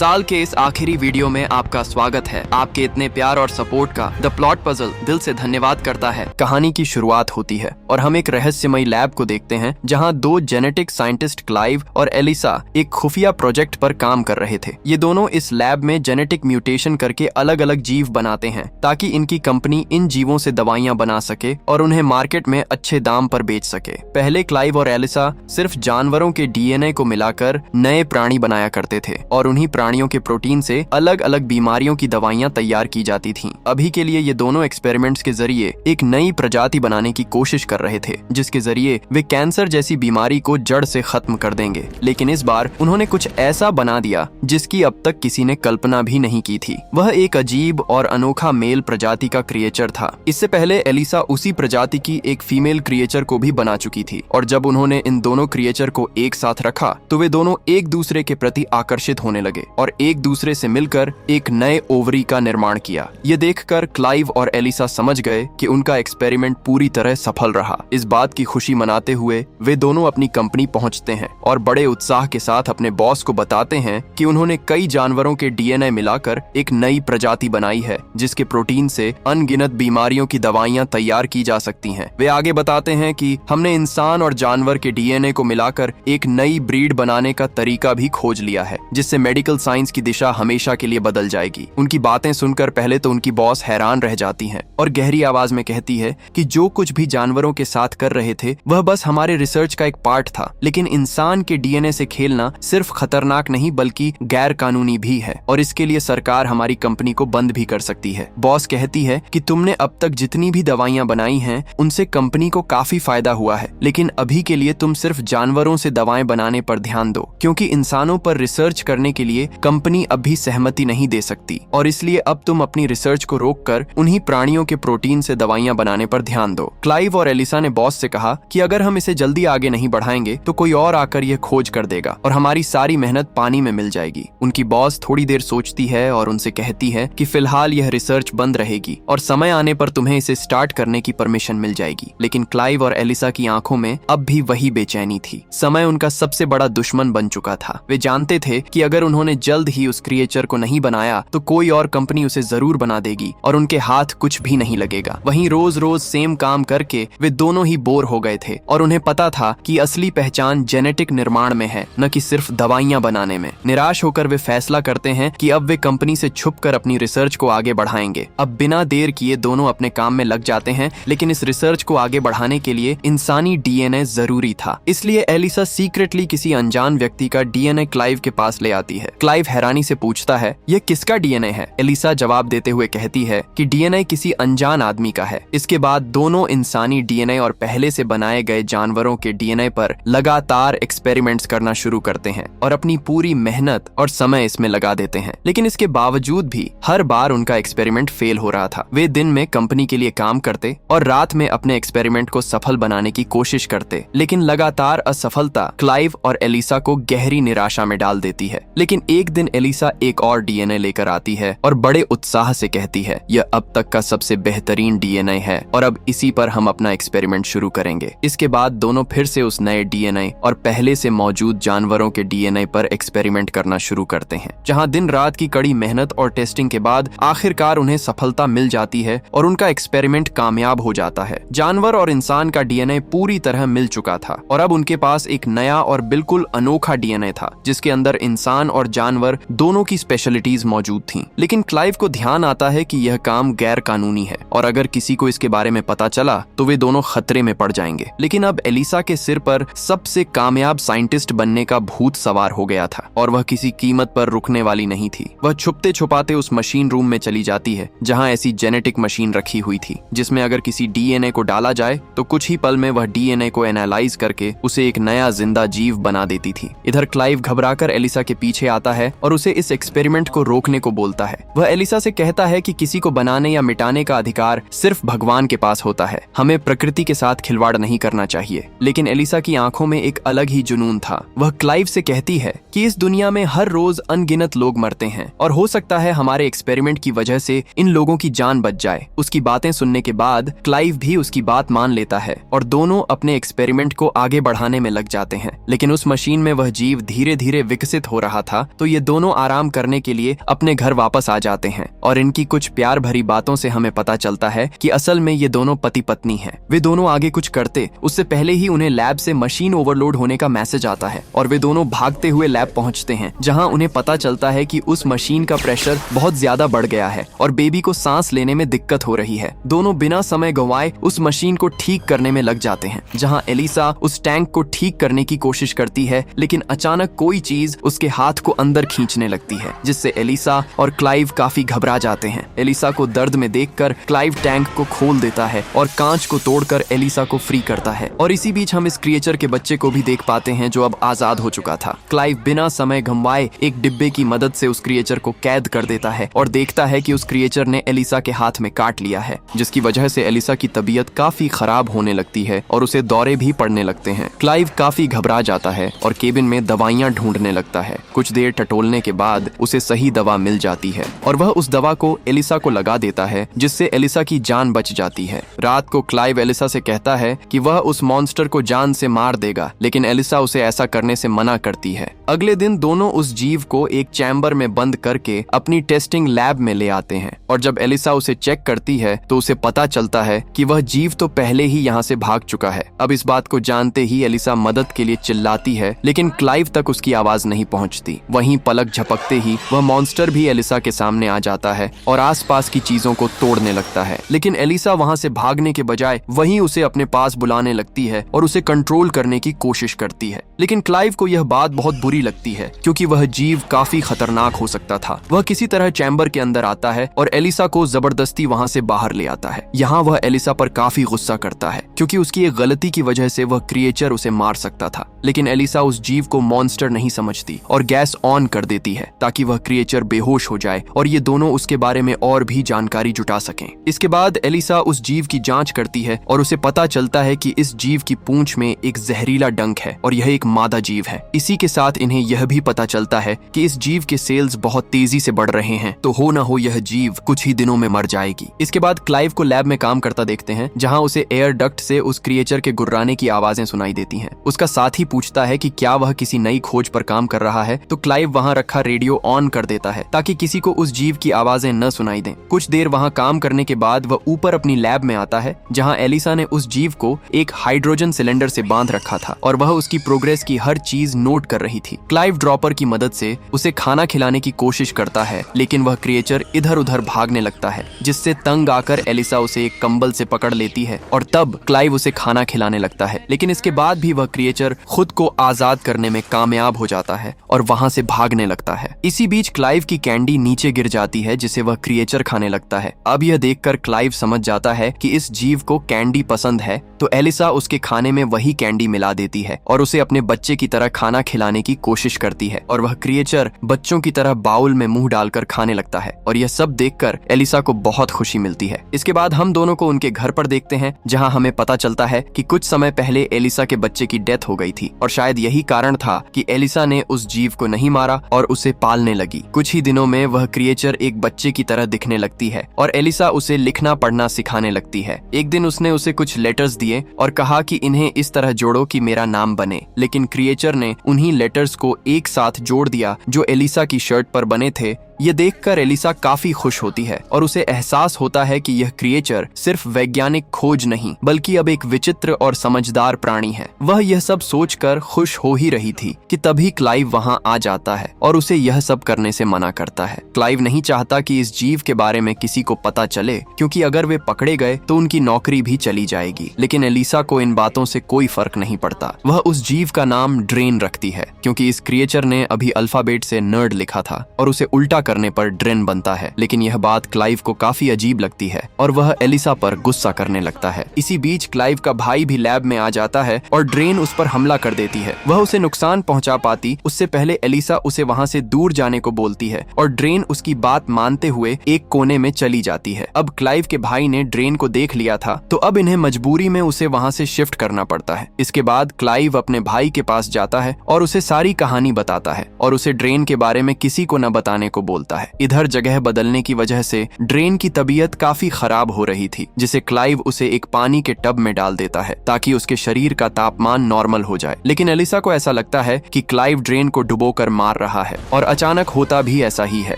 साल के इस आखिरी वीडियो में आपका स्वागत है। आपके इतने प्यार और सपोर्ट का द प्लॉट पजल दिल से धन्यवाद करता है। कहानी की शुरुआत होती है और हम एक रहस्यमयी लैब को देखते हैं जहां दो जेनेटिक साइंटिस्ट क्लाइव और एलिसा एक खुफिया प्रोजेक्ट पर काम कर रहे थे। ये दोनों इस लैब में जेनेटिक म्यूटेशन करके अलग अलग जीव बनाते हैं ताकि इनकी कंपनी इन जीवों से दवाइयां बना सके और उन्हें मार्केट में अच्छे दाम पर बेच सके। पहले क्लाइव और एलिसा सिर्फ जानवरों के डीएनए को मिलाकर नए प्राणी बनाया करते थे और उन्हीं प्राणियों के प्रोटीन से अलग अलग बीमारियों की दवाइयां तैयार की जाती थीं। अभी के लिए ये दोनों एक्सपेरिमेंट्स के जरिए एक नई प्रजाति बनाने की कोशिश कर रहे थे जिसके जरिए वे कैंसर जैसी बीमारी को जड़ से खत्म कर देंगे। लेकिन इस बार उन्होंने कुछ ऐसा बना दिया जिसकी अब तक किसी ने कल्पना भी नहीं की थी। वह एक अजीब और अनोखा मेल प्रजाति का क्रिएचर था। इससे पहले एलिसा उसी प्रजाति की एक फीमेल क्रिएचर को भी बना चुकी थी और जब उन्होंने इन दोनों क्रिएचर को एक साथ रखा तो वे दोनों एक दूसरे के प्रति आकर्षित होने लगे और एक दूसरे से मिलकर एक नए ओवरी का निर्माण किया। ये देखकर क्लाइव और एलिसा समझ गए कि उनका एक्सपेरिमेंट पूरी तरह सफल रहा। इस बात की खुशी मनाते हुए वे दोनों अपनी कंपनी पहुंचते हैं और बड़े उत्साह के साथ अपने बॉस को बताते हैं कि उन्होंने कई जानवरों के डीएनए मिलाकर एक नई प्रजाति बनाई है जिसके प्रोटीन से अनगिनत बीमारियों की दवाइयां तैयार की जा सकती हैं। वे आगे बताते हैं कि हमने इंसान और जानवर के डीएनए को मिलाकर एक नई ब्रीड बनाने का तरीका भी खोज लिया है जिससे मेडिकल साइंस की दिशा हमेशा के लिए बदल जाएगी। उनकी बातें सुनकर पहले तो उनकी बॉस हैरान रह जाती हैं और गहरी आवाज में कहती है कि जो कुछ भी जानवरों के साथ कर रहे थे वह बस हमारे रिसर्च का एक पार्ट था, लेकिन इंसान के डीएनए से खेलना सिर्फ खतरनाक नहीं बल्कि गैर कानूनी भी है और इसके लिए सरकार हमारी कंपनी को बंद भी कर सकती है। बॉस कहती है कि तुमने अब तक जितनी भी दवाइयां बनाई हैं उनसे कंपनी को काफी फायदा हुआ है, लेकिन अभी के लिए तुम सिर्फ जानवरों से दवाएं बनाने पर ध्यान दो क्योंकि इंसानों पर रिसर्च करने के लिए कंपनी अभी सहमति नहीं दे सकती और इसलिए अब तुम अपनी रिसर्च को रोककर उन्हीं प्राणियों के प्रोटीन से दवाइयां बनाने पर ध्यान दो। क्लाइव और एलिसा ने बॉस से कहा कि अगर हम इसे जल्दी आगे नहीं बढ़ाएंगे तो कोई और आकर यह खोज कर देगा और हमारी सारी मेहनत पानी में मिल जाएगी। उनकी बॉस थोड़ी देर सोचती है और उनसे कहती है कि फिलहाल यह रिसर्च बंद रहेगी और समय आने पर तुम्हें इसे स्टार्ट करने की परमिशन मिल जाएगी। लेकिन क्लाइव और एलिसा की आंखों में अब भी वही बेचैनी थी। समय उनका सबसे बड़ा दुश्मन बन चुका था। वे जानते थे कि अगर उन्होंने जल्द ही उस क्रिएचर को नहीं बनाया तो कोई और कंपनी उसे जरूर बना देगी और उनके हाथ कुछ भी नहीं लगेगा। वहीं रोज रोज सेम काम करके वे दोनों ही बोर हो गए थे और उन्हें पता था कि असली पहचान जेनेटिक निर्माण में है, न कि सिर्फ दवाइयां बनाने में। निराश होकर वे फैसला करते हैं कि अब वे कंपनी से छुपकर अपनी रिसर्च को आगे बढ़ाएंगे। अब बिना देर किए दोनों अपने काम में लग जाते हैं, लेकिन इस रिसर्च को आगे बढ़ाने के लिए इंसानी डीएनए जरूरी था। इसलिए एलिसा सीक्रेटली किसी अनजान व्यक्ति का डीएनए क्लाइव के पास ले आती है। क्लाइव हैरानी से पूछता है, यह किसका डीएनए है? एलिसा जवाब देते हुए कहती है कि डीएनए किसी अनजान आदमी का है। इसके बाद दोनों इंसानी डीएनए और पहले से बनाए गए जानवरों के डीएनए पर लगातार एक्सपेरिमेंट्स करना शुरू करते हैं और अपनी पूरी मेहनत और समय इसमें लगा देते हैं। लेकिन इसके बावजूद भी हर बार उनका एक्सपेरिमेंट फेल हो रहा था। वे दिन में कंपनी के लिए काम करते और रात में अपने एक्सपेरिमेंट को सफल बनाने की कोशिश करते, लेकिन लगातार असफलता क्लाइव और एलिसा को गहरी निराशा में डाल देती है। लेकिन एक दिन एलिसा एक और डीएनए लेकर आती है और बड़े उत्साह से कहती है, यह अब तक का सबसे बेहतरीन डीएनए है और अब इसी पर हम अपना एक्सपेरिमेंट शुरू करेंगे। इसके बाद दोनों फिर से उस नए डीएनए और पहले से मौजूद जानवरों के डीएनए पर एक्सपेरिमेंट करना शुरू करते हैं, जहां दिन रात की कड़ी मेहनत और टेस्टिंग के बाद आखिरकार उन्हें सफलता मिल जाती है और उनका एक्सपेरिमेंट कामयाब हो जाता है। जानवर और इंसान का डीएनए पूरी तरह मिल चुका था और अब उनके पास एक नया और बिल्कुल अनोखा डीएनए था जिसके अंदर इंसान और जानवर दोनों की स्पेशलिटीज मौजूद थीं। लेकिन क्लाइव को ध्यान आता है कि यह काम गैर कानूनी है और अगर किसी को इसके बारे में पता चला तो वे दोनों खतरे में पड़ जाएंगे। लेकिन अब एलिसा के सिर पर सबसे कामयाब साइंटिस्ट बनने का भूत सवार हो गया था और वह किसी कीमत पर रुकने वाली नहीं थी। वह छुपते छुपाते उस मशीन रूम में चली जाती है जहां ऐसी जेनेटिक मशीन रखी हुई थी जिसमें अगर किसी डीएनए को डाला जाए तो कुछ ही पल में वह डीएनए को एनालाइज करके उसे एक नया जिंदा जीव बना देती थी। इधर क्लाइव घबराकर एलिसा के पीछे आता है और उसे इस एक्सपेरिमेंट को रोकने को बोलता है। वह एलिसा से कहता है कि किसी को बनाने या मिटाने का अधिकार सिर्फ भगवान के पास होता है, हमें प्रकृति के साथ खिलवाड़ नहीं करना चाहिए। लेकिन एलिसा की आंखों में एक अलग ही जुनून था। वह क्लाइव से कहती है कि इस दुनिया में हर रोज अनगिनत लोग मरते हैं और हो सकता है हमारे एक्सपेरिमेंट की वजह से इन लोगों की जान बच जाए। उसकी बातें सुनने के बाद क्लाइव भी उसकी बात मान लेता है और दोनों अपने एक्सपेरिमेंट को आगे बढ़ाने में लग जाते हैं। लेकिन उस मशीन में वह जीव धीरे धीरे विकसित हो रहा था तो ये दोनों आराम करने के लिए अपने घर वापस आ जाते हैं और इनकी कुछ प्यार भरी बातों से हमें पता चलता है कि असल में ये दोनों पति पत्नी हैं। वे दोनों आगे कुछ करते उससे पहले ही उन्हें लैब से मशीन ओवरलोड होने का मैसेज आता है और वे दोनों भागते हुए लैब पहुंचते हैं, जहां उन्हें पता चलता है कि उस मशीन का प्रेशर बहुत ज्यादा बढ़ गया है और बेबी को सांस लेने में दिक्कत हो रही है। दोनों बिना समय गंवाए उस मशीन को ठीक करने में लग जाते हैं, जहां एलिसा उस टैंक को ठीक करने की कोशिश करती है, लेकिन अचानक कोई चीज उसके हाथ को अंदर खींचने लगती है, जिससे एलिसा और क्लाइव काफी घबरा जाते हैं। एलिसा को दर्द में देखकर क्लाइव टैंक को खोल देता है और कांच को तोड़कर एलिसा को फ्री करता है। और इसी बीच हम इस क्रिएचर के बच्चे को भी देख पाते हैं जो अब आजाद हो चुका था। क्लाइव बिना समय गंवाए एक डिब्बे की मदद से उस क्रिएचर को कैद कर देता है और देखता है कि उस क्रिएचर ने एलिसा के हाथ में काट लिया है, जिसकी वजह से एलिसा की तबीयत काफी खराब होने लगती है और उसे दौरे भी पड़ने लगते हैं। क्लाइव काफी घबरा जाता है और केबिन में दवाइयां ढूंढने लगता है। कुछ देर टटोलने के बाद उसे सही दवा मिल जाती है और वह उस दवा को एलिसा को लगा देता है, जिससे एलिसा की जान बच जाती है। रात को क्लाइव एलिसा से कहता है कि वह उस मॉन्स्टर को जान से मार देगा, लेकिन एलिसा उसे ऐसा करने से मना करती है। अगले दिन दोनों उस जीव को एक चैम्बर में बंद करके अपनी टेस्टिंग लैब में ले आते हैं और जब एलिसा उसे चेक करती है तो उसे पता चलता है कि वह जीव तो पहले ही यहाँ से भाग चुका है। अब इस बात को जानते ही एलिसा मदद के लिए चिल्लाती है, लेकिन क्लाइव तक उसकी आवाज नहीं पहुंचती। वहीं पलक झपकते ही वह मॉन्स्टर भी एलिसा के सामने आ जाता है और आसपास की चीजों को तोड़ने लगता है, लेकिन एलिसा वहां से भागने के बजाय वहीं उसे अपने पास बुलाने लगती है और उसे कंट्रोल करने की कोशिश करती है। लेकिन क्लाइव को यह बात बहुत बुरी लगती है क्योंकि वह जीव काफी खतरनाक हो सकता था। वह किसी तरह चैम्बर के अंदर आता है और एलिसा को जबरदस्ती वहां से बाहर ले आता है। यहाँ वह एलिसा पर काफी गुस्सा करता है क्योंकि उसकी एक गलती की वजह से वह क्रिएचर उसे मार सकता था, लेकिन एलिसा उस जीव को मॉन्स्टर नहीं समझती और गैस ऑन कर देती है ताकि वह क्रिएचर बेहोश हो जाए और ये दोनों उसके बारे में और भी जानकारी जुटा सकें। इसके बाद एलिसा उस जीव की जांच करती है और उसे पता चलता है कि इस जीव की पूंछ में एक जहरीला डंक है और यह एक मादा जीव है। इसी के साथ इन्हें यह भी पता चलता है कि इस जीव के सेल्स बहुत तेजी से बढ़ रहे हैं, तो हो न हो यह जीव कुछ ही दिनों में मर जाएगी। इसके बाद क्लाइव को लैब में काम करता देखते हैं, जहां उसे एयर डक्ट से उस क्रिएचर के गुर्राने की आवाजें सुनाई देती हैं। उसका साथी पूछता है कि क्या वह किसी नई खोज पर काम कर रहा है, तो क्लाइव वहां रखा रेडियो ऑन कर देता है ताकि किसी को उस जीव की आवाजें न सुनाई दें। कुछ देर वहां काम करने के बाद वह ऊपर अपनी लैब में आता है, जहां एलिसा ने उस जीव को एक हाइड्रोजन सिलेंडर से बांध रखा था और वह उसकी प्रोग्रेस की हर चीज नोट कर रही थी। क्लाइव ड्रॉपर की मदद से उसे खाना खिलाने की कोशिश करता है, लेकिन वह क्रिएचर इधर उधर भागने लगता है, जिससे तंग आकर एलिसा उसे एक कंबल से पकड़ लेती है और तब क्लाइव उसे खाना खिलाने लगता है। लेकिन इसके बाद भी वह क्रिएचर खुद को आजाद करने में कामयाब हो जाता है और वहां से भागने लगता है। इसी बीच क्लाइव की कैंडी नीचे गिर जाती है, जिसे वह क्रिएचर खाने लगता है। अब यह देखकर क्लाइव समझ जाता है कि इस जीव को कैंडी पसंद है, तो एलिसा उसके खाने में वही कैंडी मिला देती है और उसे अपने बच्चे की तरह खाना खिलाने की कोशिश करती है और वह क्रिएचर बच्चों की तरह बाउल में मुंह डालकर खाने लगता है और यह सब देखकर एलिसा को बहुत खुशी मिलती है। इसके बाद हम दोनों को उनके घर पर देखते हैं, जहां हमें पता चलता है कि कुछ समय पहले एलिसा के बच्चे की डेथ हो गई थी और शायद यही कारण था कि एलिसा ने उस जीव को नहीं मारा और उसे पालने लगी। कुछ ही दिनों में वह क्रिएचर एक बच्चे की तरह दिखने लगती है और एलिसा उसे लिखना पढ़ना सिखाने लगती है। एक दिन उसने उसे कुछ लेटर्स दिए और कहा कि इन्हें इस तरह जोड़ो कि मेरा नाम बने, लेकिन क्रिएचर ने उन्हीं लेटर्स को एक साथ जोड़ दिया जो एलिसा की शर्ट पर बने थे। ये देखकर एलिसा काफी खुश होती है और उसे एहसास होता है कि यह क्रिएचर सिर्फ वैज्ञानिक खोज नहीं बल्कि अब एक विचित्र और समझदार प्राणी है। वह यह सब सोचकर खुश हो ही रही थी कि तभी क्लाइव वहां आ जाता है और उसे यह सब करने से मना करता है। क्लाइव नहीं चाहता कि इस जीव के बारे में किसी को पता चले, क्योंकि अगर वे पकड़े गए तो उनकी नौकरी भी चली जाएगी। लेकिन एलिसा को इन बातों से कोई फर्क नहीं पड़ता। वह उस जीव का नाम ड्रेन रखती है क्योंकि इस क्रिएचर ने अभी अल्फाबेट से नर्ड लिखा था और उसे उल्टा करने पर ड्रेन बनता है। लेकिन यह बात क्लाइव को काफी अजीब लगती है और वह एलिसा पर गुस्सा करने लगता है। इसी बीच क्लाइव का भाई भी लैब में आ जाता है और ड्रेन उस पर हमला कर देती है। वह उसे नुकसान पहुंचा पाती उससे पहले एलिसा उसे वहां से दूर जाने को बोलती है और ड्रेन उसकी बात मानते हुए एक कोने में चली जाती है। अब क्लाइव के भाई ने ड्रेन को देख लिया था, तो अब इन्हें मजबूरी में उसे वहां से शिफ्ट करना पड़ता है। इसके बाद क्लाइव अपने भाई के पास जाता है और उसे सारी कहानी बताता है और उसे ड्रेन के बारे में किसी को न बताने को बोलता है। इधर जगह बदलने की वजह से ड्रेन की तबीयत काफी खराब हो रही थी, जिसे क्लाइव उसे एक पानी के टब में डाल देता है ताकि उसके शरीर का तापमान नॉर्मल हो जाए। लेकिन एलिसा को ऐसा लगता है कि क्लाइव ड्रेन को डुबोकर मार रहा है और अचानक होता भी ऐसा ही है।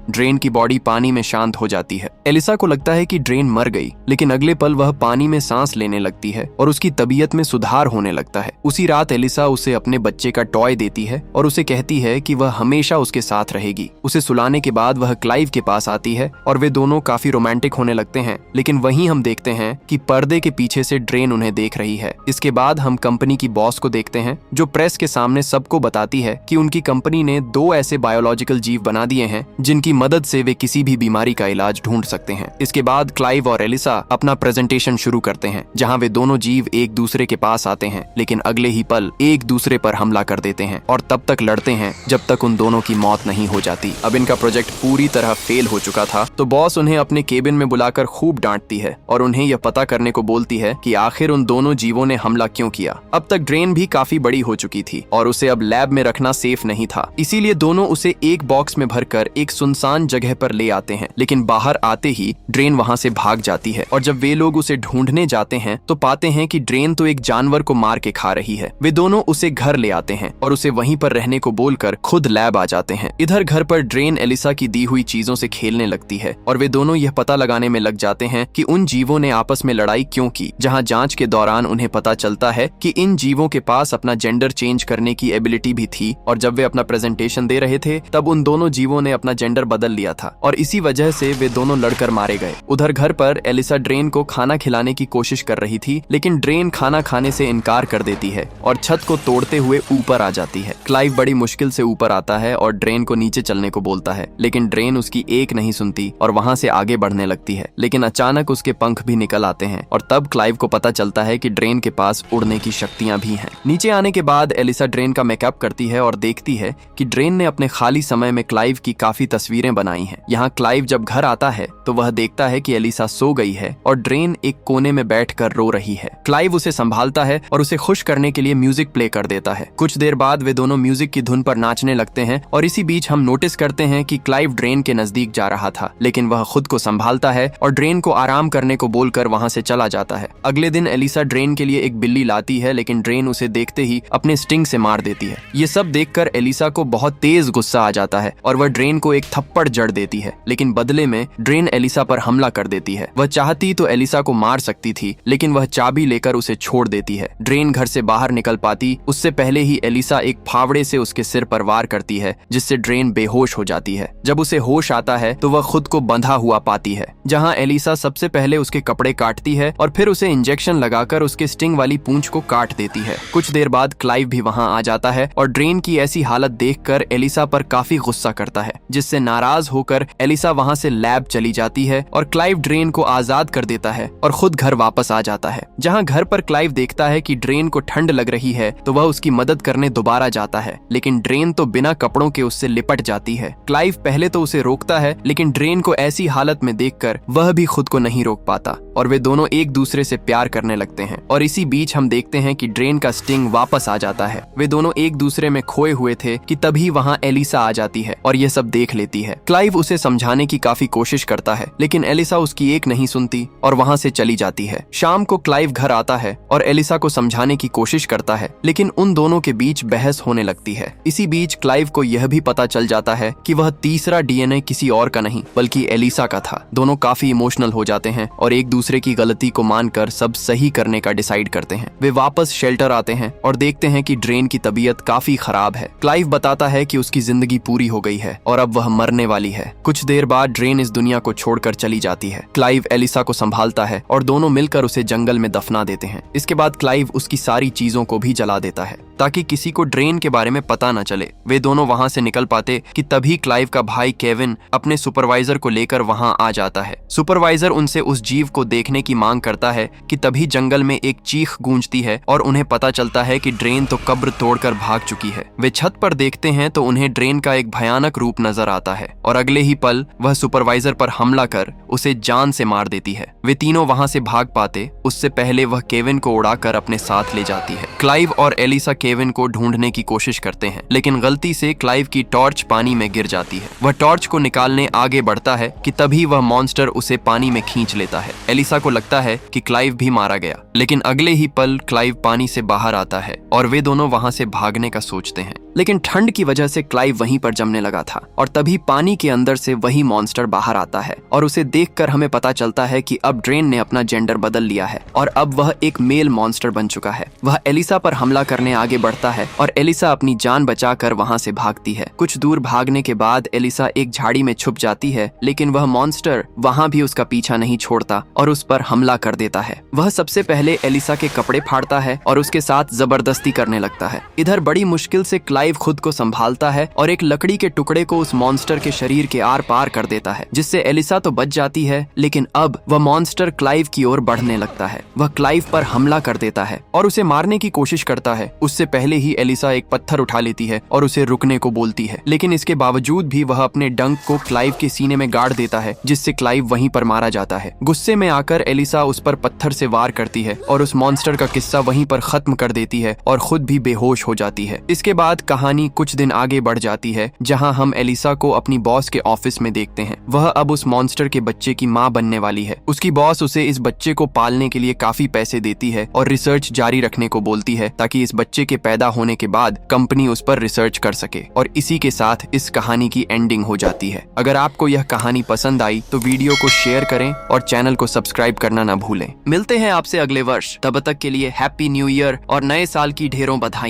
ड्रेन की बॉडी पानी में शांत हो जाती है। एलिसा को लगता है कि ड्रेन मर गई, लेकिन अगले पल वह पानी में सांस लेने लगती है और उसकी तबीयत में सुधार होने लगता है। उसी रात एलिसा उसे अपने बच्चे का टॉय देती है और उसे कहती है कि वह हमेशा उसके साथ रहेगी। उसे सुलाने के बाद वह क्लाइव के पास आती है और वे दोनों काफी रोमांटिक होने लगते हैं। लेकिन वहीं हम देखते हैं कि पर्दे के पीछे से ड्रेन उन्हें देख रही है। इसके बाद हम कंपनी की बॉस को देखते हैं, जो प्रेस के सामने सबको बताती है कि उनकी कंपनी ने 2 ऐसे बायोलॉजिकल जीव बना दिए हैं जिनकी मदद से वे किसी भी बीमारी का इलाज ढूंढ सकते हैं। इसके बाद क्लाइव और एलिसा अपना प्रेजेंटेशन शुरू करते हैं, जहां वे दोनों जीव एक दूसरे के पास आते हैं, लेकिन अगले ही पल एक दूसरे पर हमला कर देते हैं और तब तक लड़ते हैं जब तक उन दोनों की मौत नहीं हो जाती। अब इनका प्रोजेक्ट पूरी तरह फेल हो चुका था, तो बॉस उन्हें अपने केबिन में बुलाकर खूब डांटती है और उन्हें यह पता करने को बोलती है कि आखिर उन दोनों जीवों ने हमला क्यों किया। अब तक ड्रेन भी काफी बड़ी हो चुकी थी और उसे अब लैब में रखना सेफ नहीं था, इसीलिए दोनों उसे एक बॉक्स में भरकर एक सुनसान जगह पर ले आते हैं। लेकिन बाहर आते ही ड्रेन वहां से भाग जाती है और जब वे लोग उसे ढूंढने जाते हैं तो पाते हैं कि ड्रेन तो एक जानवर को मार के खा रही है। वे दोनों उसे घर ले आते हैं और उसे वहीं पर रहने को बोलकर खुद लैब आ जाते हैं। इधर घर पर ड्रेन एलिसा की दी हुई चीजों से खेलने लगती है और वे दोनों यह पता लगाने में लग जाते हैं कि उन जीवों ने आपस में लड़ाई क्यों की, जहां जांच के दौरान उन्हें पता चलता है कि इन जीवों के पास अपना जेंडर चेंज करने की एबिलिटी भी थी और जब वे अपना प्रेजेंटेशन दे रहे थे तब उन दोनों जीवों ने अपना जेंडर बदल लिया था और इसी वजह से वे दोनों लड़कर मारे गए। उधर घर पर एलिसा ड्रेन को खाना खिलाने की कोशिश कर रही थी, लेकिन ड्रेन खाना खाने से इनकार कर देती है और छत को तोड़ते हुए ऊपर आ जाती है। क्लाइव बड़ी मुश्किल से ऊपर आता है और ड्रेन को नीचे चलने को बोलता है, लेकिन ड्रेन उसकी एक नहीं सुनती और वहां से आगे बढ़ने लगती है। लेकिन अचानक उसके पंख भी निकल आते हैं और तब क्लाइव को पता चलता है कि ड्रेन के पास उड़ने की शक्तियां भी हैं। नीचे आने के बाद एलिसा ड्रेन का मेकअप करती है और देखती है कि ड्रेन ने अपने खाली समय में क्लाइव की काफी तस्वीरें बनाई हैं। यहाँ क्लाइव जब घर आता है तो वह देखता है कि एलिसा सो गई है और ड्रेन एक कोने में बैठकर रो रही है। क्लाइव उसे संभालता है और उसे खुश करने के लिए म्यूजिक प्ले कर देता है। कुछ देर बाद वे दोनों म्यूजिक की धुन पर नाचने लगते हैं और इसी बीच हम नोटिस करते हैं कि क्लाइव ड्रेन के नजदीक जा रहा था, लेकिन वह खुद को संभालता है और ड्रेन को आराम करने को बोलकर वहां से चला जाता है। अगले दिन एलिसा ड्रेन के लिए एक बिल्ली लाती है, लेकिन ड्रेन उसे देखते ही अपने स्टिंग से मार देती है। ये सब देखकर एलिसा को बहुत तेज गुस्सा आ जाता है और वह ड्रेन को एक थप्पड़ जड़ देती है, लेकिन बदले में ड्रेन एलिसा पर हमला कर देती है। वह चाहती तो एलिसा को मार सकती थी, लेकिन वह चाबी लेकर उसे छोड़ देती है। ड्रेन घर से बाहर निकल पाती उससे पहले ही एलिसा एक फावड़े से उसके सिर पर वार करती है, जिससे ड्रेन बेहोश हो जाती है। जब उसे होश आता है तो वह खुद को बंधा हुआ पाती है, जहां एलिसा सबसे पहले उसके कपड़े काटती है और फिर उसे इंजेक्शन लगाकर उसके स्टिंग वाली पूंछ को काट देती है। कुछ देर बाद क्लाइव भी वहां आ जाता है और ड्रेन की ऐसी हालत देखकर एलिसा पर काफी गुस्सा करता है, जिससे नाराज होकर एलिसा वहां से लैब चली जाती है और क्लाइव ड्रेन को आजाद कर देता है और खुद घर वापस आ जाता है। जहां घर पर क्लाइव देखता है कि ड्रेन को ठंड लग रही है तो वह उसकी मदद करने दोबारा जाता है, लेकिन ड्रेन तो बिना कपड़ों के उससे लिपट जाती है। क्लाइव पहले तो उसे रोकता है, लेकिन ड्रेन को ऐसी हालत में देखकर वह भी खुद को नहीं रोक पाता और वे दोनों एक दूसरे से प्यार करने लगते हैं। और इसी बीच हम देखते हैं कि ड्रेन का स्टिंग वापस आ जाता है। वे दोनों एक दूसरे में खोए हुए थे कि तभी वहां एलिसा आ जाती है और यह सब देख लेती है। क्लाइव उसे समझाने की काफी कोशिश करता है, लेकिन एलिसा उसकी एक नहीं सुनती और वहां से चली जाती है। शाम को क्लाइव घर आता है और एलिसा को समझाने की कोशिश करता है, लेकिन उन दोनों के बीच बहस होने लगती है। इसी बीच क्लाइव को यह भी पता चल जाता है कि वह तीसरा डीएनए किसी और का नहीं बल्कि एलिसा का था। दोनों काफी इमोशनल हो जाते हैं और एक दूसरे की गलती को मानकर सब सही करने का डिसाइड करते हैं। वे वापस शेल्टर आते हैं और देखते हैं कि ड्रेन की तबीयत काफी खराब है। क्लाइव बताता है कि उसकी जिंदगी पूरी हो गई है और अब वह मरने वाली है। कुछ देर बाद ड्रेन इस दुनिया को छोड़कर चली जाती है। क्लाइव एलिसा को संभालता है और दोनों मिलकर उसे जंगल में दफना देते हैं। इसके बाद क्लाइव उसकी सारी चीजों को भी जला देता है ताकि किसी को ड्रेन के बारे में पता न चले। वे दोनों वहां से निकल पाते कि तभी क्लाइव का भाई केविन अपने सुपरवाइजर को लेकर वहां आ जाता है। सुपरवाइजर उनसे उस जीव को देखने की मांग करता है कि तभी जंगल में एक चीख गूंजती है और उन्हें पता चलता है कि ड्रेन तो कब्र तोड़कर भाग चुकी है। वे छत पर देखते हैं तो उन्हें ड्रेन का एक भयानक रूप नजर आता है और अगले ही पल वह सुपरवाइजर पर हमला कर उसे जान से मार देती है। वे तीनों वहां से भाग पाते उससे पहले वह केविन को उड़ाकर अपने साथ ले जाती है। क्लाइव और एलिसा केविन को ढूंढने की कोशिश करते हैं, लेकिन गलती से क्लाइव की टॉर्च पानी में गिर जाती है वह टॉर्च को निकालने आगे बढ़ता है कि तभी वह मॉन्स्टर उसे पानी में खींच लेता है। एलिसा को लगता है कि क्लाइव भी मारा गया, लेकिन अगले ही पल क्लाइव पानी से बाहर आता है और वे दोनों वहां से भागने का सोचते हैं। लेकिन ठंड की वजह से क्लाइव वहीं पर जमने लगा था और तभी पानी के अंदर से वही मॉन्स्टर बाहर आता है और उसे देखकर हमें पता चलता है कि अब ड्रेन ने अपना जेंडर बदल लिया है और अब वह एक मेल मॉन्स्टर बन चुका है। वह एलिसा पर हमला करने आगे बढ़ता है और एलिसा अपनी जान बचाकर वहां से भागती है। कुछ दूर भागने के बाद एलिसा एक झाड़ी में छुप जाती है, लेकिन वह मॉन्स्टर वहां भी उसका पीछा नहीं छोड़ता और उस पर हमला कर देता है। वह सबसे पहले एलिसा के कपड़े फाड़ता है और उसके साथ जबरदस्ती करने लगता है। इधर बड़ी मुश्किल से क्लाइव खुद को संभालता है और एक लकड़ी के टुकड़े को उस मॉन्स्टर के शरीर के आर पार कर देता है, जिससे एलिसा तो बच जाती है, लेकिन अब वह मॉन्स्टर क्लाइव की ओर बढ़ने लगता है। वह क्लाइव पर हमला कर देता है और उसे मारने की कोशिश करता है। उससे पहले ही एलिसा एक पत्थर उठा लेती है और उसे रुकने को बोलती है, लेकिन इसके बावजूद भी वह अपने डंक को क्लाइव के सीने में गाड़ देता है, जिससे क्लाइव वहीं पर मारा जाता है। गुस्से में आकर एलिसा उस पर पत्थर से वार करती है और उस मॉन्स्टर का किस्सा वहीं पर खत्म कर देती है और खुद भी बेहोश हो जाती है। इसके बाद कहानी कुछ दिन आगे बढ़ जाती है, जहां हम एलिसा को अपनी बॉस के ऑफिस में देखते हैं। वह अब उस मॉन्स्टर के बच्चे की मां बनने वाली है। उसकी बॉस उसे इस बच्चे को पालने के लिए काफी पैसे देती है और रिसर्च जारी रखने को बोलती है, ताकि इस बच्चे के पैदा होने के बाद कंपनी उस पर रिसर्च कर सके। और इसी के साथ इस कहानी की एंडिंग हो जाती है। अगर आपको यह कहानी पसंद आई तो वीडियो को शेयर करें और चैनल को सब्सक्राइब करना ना भूलें। मिलते हैं आपसे अगले वर्ष, तब तक के लिए हैप्पी न्यू ईयर और नए साल की ढेरों बधाई।